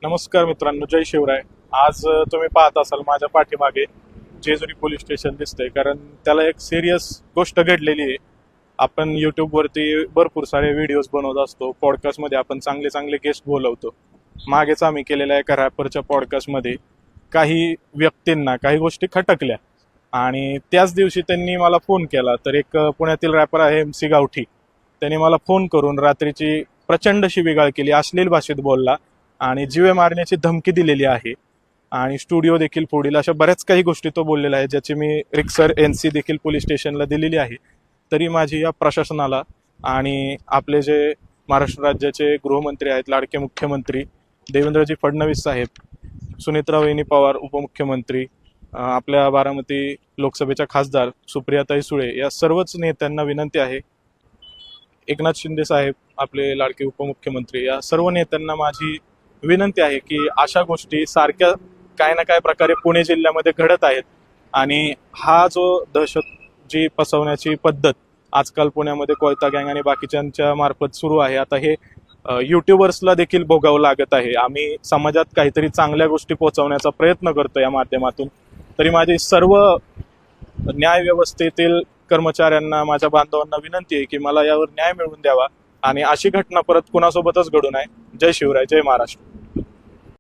नमस्कार मित्रांनो, जय शिवराय. आज तुम्ही पाहत असाल माझ्या पाठीमागे जेजुरी पोलीस स्टेशन दिसतंय, कारण त्याला एक सिरियस गोष्ट घडलेली आहे. आपण युट्यूबवरती भरपूर सारे व्हिडिओज बनवत असतो. पॉडकास्टमध्ये आपण चांगले चांगले गेस्ट बोलवतो. मागेच आम्ही केलेल्या एका रॅपरच्या पॉडकास्टमध्ये काही व्यक्तींना काही गोष्टी खटकल्या आणि त्याच दिवशी त्यांनी मला फोन केला. तर एक पुण्यातील रॅपर आहे MC गावठी, त्यांनी मला फोन करून रात्रीची प्रचंड शिवीगाळ केली, अश्लील भाषेत बोलला आणि जीवे मारण्याची धमकी दिलेली आहे आणि स्टुडिओ देखील फोडील, अशा बऱ्याच काही गोष्टी तो बोललेला आहे, ज्याची मी रिक्सर NC देखील पोलीस स्टेशनला दिलेली आहे. तरी माझी या प्रशासनाला आणि आपले जे महाराष्ट्र राज्याचे गृहमंत्री आहेत, लाडके मुख्यमंत्री देवेंद्रजी फडणवीस साहेब, सुनेत्रा वहिनी पवार उपमुख्यमंत्री, आपल्या बारामती लोकसभेच्या खासदार सुप्रियाताई सुळे, या सर्वच नेत्यांना विनंती आहे, एकनाथ शिंदे साहेब आपले लाडके उपमुख्यमंत्री, या सर्व नेत्यांना माझी विनंती आहे की अशा गोष्टी सारख्या काय ना काय प्रकारे पुणे जिल्ह्यामध्ये घडत आहेत आणि हा जो दहशत जी पसरवण्याची पद्धत आजकाल पुण्यामध्ये कोयता गँग आणि बाकीच्यांच्या मार्फत सुरू आहे, आता हे युट्यूबर्सला देखील भोगावं लागत आहे. आम्ही समाजात काहीतरी चांगल्या गोष्टी पोहोचवण्याचा प्रयत्न करतो या माध्यमातून. तरी माझी सर्व न्याय व्यवस्थेतील कर्मचाऱ्यांना, माझ्या बांधवांना विनंती आहे की मला यावर न्याय मिळवून द्यावा आणि अशी घटना परत कुणासोबतच घडू नये. जय शिवराय, जय महाराष्ट्र.